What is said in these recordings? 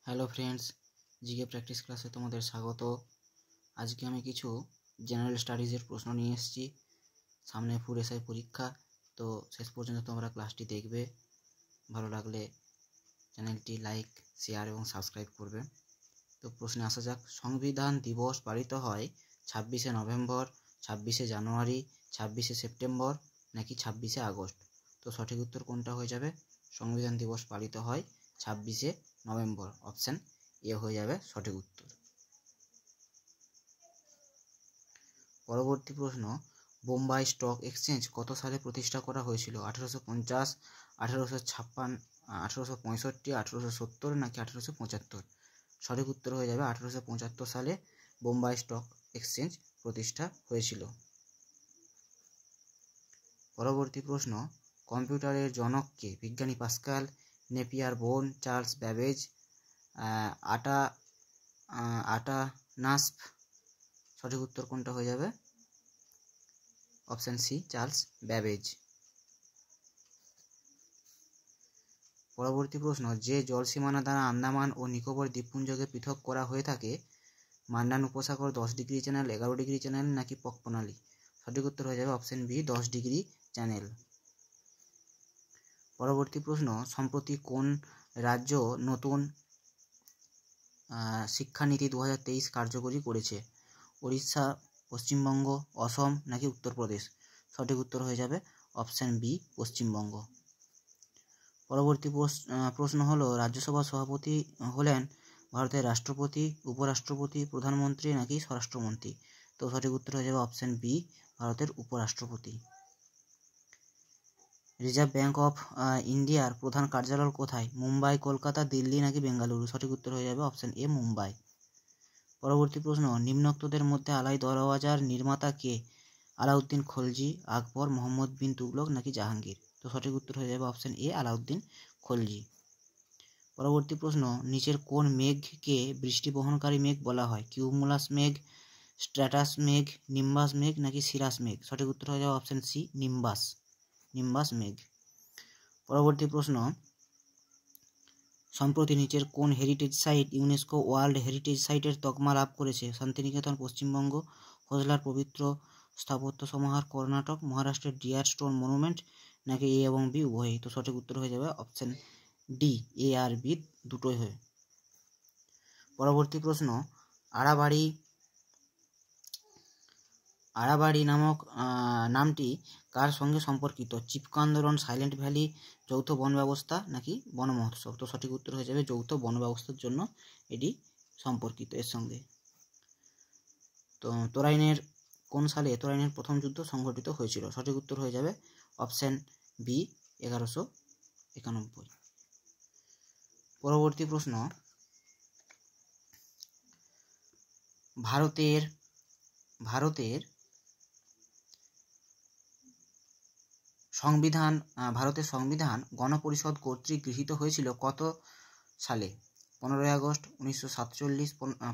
Hello friends, GK practice ক্লাসে তোমাদের স্বাগত। আজকে আমি কিছু জেনারেল স্টাডিজের প্রশ্ন নিয়ে এসেছি। সামনে ফুড এসআই পরীক্ষা, তো শেষ পর্যন্ত তোমরা ক্লাসটি দেখবে। ভালো লাগলে চ্যানেলটি লাইক, শেয়ার এবং সাবস্ক্রাইব করবে। তো প্রশ্নে আসা যাক। সংবিধান দিবস পালিত হয় 26শে নভেম্বর, 26শে জানুয়ারি, 26শে সেপ্টেম্বর নাকি 26শে আগস্ট? তো সঠিক উত্তর কোনটা হয়ে যাবে? সংবিধান দিবস পালিত হয় 26শে নভেম্বর। অপশান এ হয়ে যাবে সঠিক উত্তর। পরবর্তী প্রশ্ন, বোম্বাই স্টক এক্সচেঞ্জ কত সালে প্রতিষ্ঠা করা হয়েছিল? 1850, 1856, 1865, 1870 নাকি 1875? সঠিক উত্তর হয়ে যাবে 1875 সালে বোম্বাই স্টক এক্সচেঞ্জ প্রতিষ্ঠা হয়েছিল। পরবর্তী প্রশ্ন, কম্পিউটারের জনক কে? বিজ্ঞানী Pascal, Napier bone, Charles Babbage, আটানাস্প? সঠিক উত্তর কোনটা হয়ে যাবে? Option C, Charles Babbage. পরবর্তী প্রশ্ন, যে জলসীমানা দ্বারা আন্দামান ও নিকোবর দ্বীপপুঞ্জকে পৃথক করা হয়ে থাকে, মান্নান উপসাগর, 10 ডিগ্রি চ্যানেল, 11 ডিগ্রি চ্যানেল নাকি পকপ্রণালী? সঠিক উত্তর হয়ে যাবে অপশান বি, 10 ডিগ্রি চ্যানেল। পরবর্তী প্রশ্ন, সম্প্রতি কোন রাজ্য নতুন শিক্ষানীতি 2023 কার্যকরী করেছে? উড়িষ্যা, পশ্চিমবঙ্গ, অসম নাকি উত্তরপ্রদেশ? সঠিক উত্তর হয়ে যাবে অপশান বি, পশ্চিমবঙ্গ। পরবর্তী প্রশ্ন হলো, রাজ্যসভার সভাপতি হলেন ভারতের রাষ্ট্রপতি, উপরাষ্ট্রপতি, প্রধানমন্ত্রী নাকি স্বরাষ্ট্রমন্ত্রী? তো সঠিক উত্তর হয়ে যাবে অপশান বি, ভারতের উপরাষ্ট্রপতি। রিজার্ভ ব্যাঙ্ক অফ ইন্ডিয়ার প্রধান কার্যালয় কোথায়? মুম্বাই, কলকাতা, দিল্লি নাকি বেঙ্গালুরু? সঠিক উত্তর হয়ে যাবে অপশান এ, মুম্বাই। পরবর্তী প্রশ্ন, নিম্নোক্তদের মধ্যে আলাই দরওয়াজার নির্মাতা কে? আলাউদ্দিন খলজি, আকবর, মোহাম্মদ বিন তুগলক নাকি জাহাঙ্গীর? তো সঠিক উত্তর হয়ে যাবে অপশান এ, আলাউদ্দিন খলজি। পরবর্তী প্রশ্ন, নিচের কোন মেঘকে বৃষ্টি বহনকারী মেঘ বলা হয়? কিউমুলাস মেঘ, স্ট্র্যাটাস মেঘ, নিম্বাস মেঘ নাকি সিরাস মেঘ? সঠিক উত্তর হয়ে যাবে অপশান সি, নিম্বাস মেঘ। পরবর্তী প্রশ্ন, সম্প্রতি নিচের কোন heritage site UNESCO world heritage সাইটের তকমা লাভ করেছে? শান্তিনিকেতন, পশ্চিমবঙ্গ, হোজলার পবিত্র স্থাপত্য সমাহার, কর্ণাটক, মহারাষ্ট্রের ডিয়ার স্টোন মনুমেন্ট নাকি এ এবং বি উভয়ই? তো সঠিক উত্তর হয়ে যাবে অপশান ডি, এ আর বি দুটোই হয়। পরবর্তী প্রশ্ন, আড়াবাড়ি নামক নামটি কার সঙ্গে সম্পর্কিত? চিপকো আন্দোলন, সাইলেন্ট ভ্যালি, যৌথ বন ব্যবস্থা নাকি বন মহোৎসব? তো সঠিক উত্তর হয়ে যাবে যৌথ বন ব্যবস্থার জন্য এটি সম্পর্কিত এর সঙ্গে। তো তরাইনের কোন সালে তরাইনের প্রথম যুদ্ধ সংঘটিত হয়েছিল? সঠিক উত্তর হয়ে যাবে অপশান বি, 1191। পরবর্তী প্রশ্ন, ভারতের সংবিধান গণপরিষদ কর্তৃক গৃহীত হয়েছিল কত সালে? 15ই আগস্ট 1947,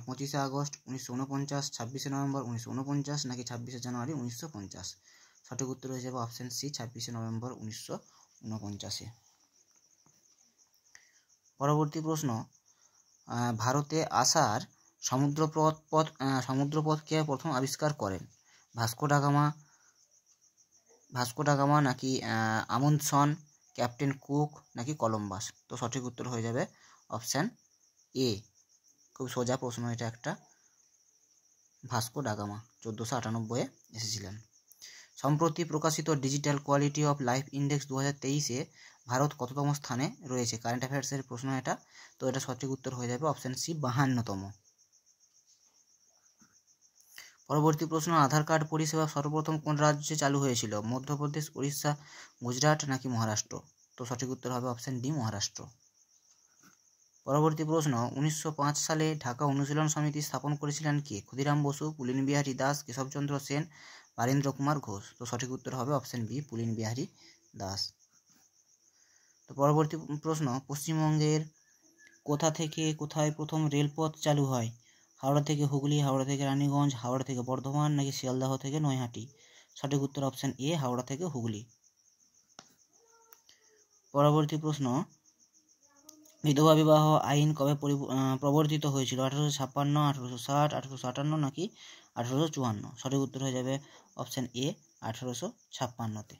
25শে আগস্ট 1949, 26শে নভেম্বর 1949 নাকি 26শে জানুয়ারি 1950? সঠিক উত্তর হয়ে যাবে অপশান সি, 26শে নভেম্বর 1949। পরবর্তী প্রশ্ন, ভারতে আসার সমুদ্রপথকে প্রথম আবিষ্কার করেন? ভাস্কো ডা গামা নাকি আমুন্দসন, ক্যাপ্টেন কুক নাকি কলম্বাস? তো সঠিক উত্তর হয়ে যাবে অপশান এ, খুব সোজা প্রশ্ন এটা একটা, ভাস্কো ডা গামা 1498-এ এসেছিলেন। সম্প্রতি প্রকাশিত digital quality of life index 2023-এ ভারত কততম স্থানে রয়েছে? কারেন্ট অ্যাফেয়ার্সের প্রশ্ন এটা, তো এটা সঠিক উত্তর হয়ে যাবে অপশান সি, 52তম। পরবর্তী প্রশ্ন, আধার কার্ড পরিষেবা সর্বপ্রথম কোন রাজ্যে চালু হয়েছিল? মধ্যপ্রদেশ, উড়িষ্যা, গুজরাট নাকি মহারাষ্ট্র? তো সঠিক উত্তর হবে অপশান ডি, মহারাষ্ট্র। পরবর্তী প্রশ্ন, 1905 সালে ঢাকা অনুশীলন সমিতি স্থাপন করেছিলেন কে? ক্ষুদিরাম বসু, পুলিন বিহারী দাস, কেশবচন্দ্র সেন, বারীন্দ্র কুমার ঘোষ? তো সঠিক উত্তর হবে অপশান বি, পুলিন বিহারী দাস। তো পরবর্তী প্রশ্ন, পশ্চিমবঙ্গের কোথা থেকে কোথায় প্রথম রেলপথ চালু হয়? হাওড়া থেকে হুগলি, হাওড়া থেকে রানীগঞ্জ, হাওড়া থেকে বর্ধমান নাকি শিয়ালদহ থেকে নৈহাটি? সঠিক উত্তর অপশান এ, হাওড়া থেকে হুগলি। পরবর্তী প্রশ্ন, বিধবা বিবাহ আইন কবে প্রবর্তিত হয়েছিল? 1856, 1860, 1858 নাকি 1854? সঠিক উত্তর হয়ে যাবে অপশন এ 1856-তে।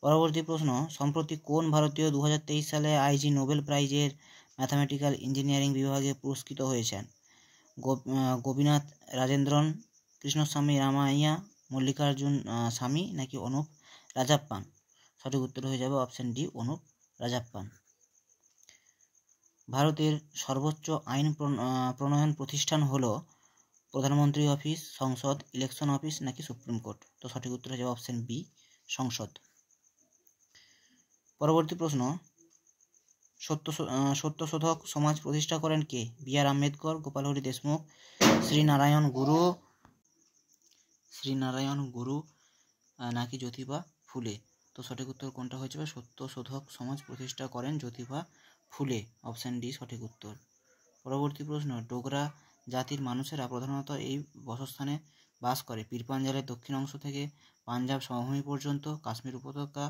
পরবর্তী প্রশ্ন, সম্প্রতি কোন ভারতীয় 2023 সালে আইজি নোবেল প্রাইজের ম্যাথামেটিক্যাল ইঞ্জিনিয়ারিং বিভাগে পুরস্কৃত হয়েছেন? গোপীনাথ রাজেন্দ্রন, কৃষ্ণস্বামী রামাইয়া, মল্লিকার্জুন স্বামী নাকি অনুপ রাজাপ্পান? সঠিক উত্তর হয়ে যাবে অপশন ডি অনুপ রাজাপ্পান। ভারতের সর্বোচ্চ আইন প্রণয়ন প্রতিষ্ঠান হলো প্রধানমন্ত্রী অফিস, সংসদ, ইলেকশন অফিস নাকি সুপ্রিম কোর্ট? তো সঠিক উত্তর হয়ে যাবে অপশন বি সংসদ। পরবর্তী প্রশ্ন, সত্যশোধক সমাজ প্রতিষ্ঠা করেন কে? বি.আর. আম্বেদকর, গোপালহরি দেশমুখ, শ্রীনারায়ণ গুরু নাকি জ্যোতিবা ফুলে? তো সঠিক উত্তর কোনটা হয়ে যাবে? সত্যশোধক সমাজ প্রতিষ্ঠা করেন জ্যোতিবা ফুলে, অপশন ডি সঠিক উত্তর। পরবর্তী প্রশ্ন, ডোগরা জাতির মানুষেরা প্রধানত এই বাসস্থানে বাস করে? পীরপাঞ্জালের দক্ষিণ অংশ থেকে পাঞ্জাব সমভূমি পর্যন্ত, কাশ্মীর উপত্যকা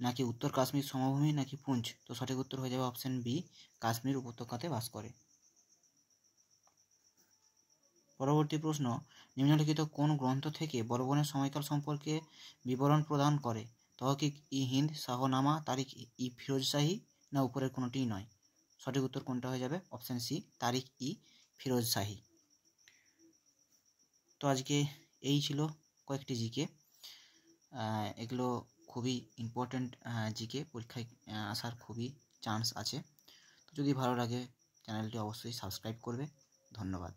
নাকি উত্তর কাশ্মীর সমভূমি নাকি পুঞ্চ? তো সঠিক উত্তর হয়ে যাবে অপশন বি কাশ্মীর উপত্যকাতে বাস করে। পরবর্তী প্রশ্ন, নিম্নলিখিত কোন গ্রন্থ থেকে বর্বনের সময়কাল সম্পর্কে বিবরণ প্রদান করে? তহকিক ই হিন্দ, শাহনামা, তারিখ ই ফিরোজশাহী না উপরের কোনোটিই নয়? সঠিক উত্তর কোনটা হয়ে যাবে? অপশন সি তারিখ ই ফিরোজশাহী। তো আজকে এই ছিল কয়েকটি জিকে। এগুলো খুবই ইম্পর্ট্যান্ট জিকে, পরীক্ষায় আসার খুবই চান্স আছে। তো যদি ভালো লাগে চ্যানেলটি অবশ্যই সাবস্ক্রাইব করবে। ধন্যবাদ।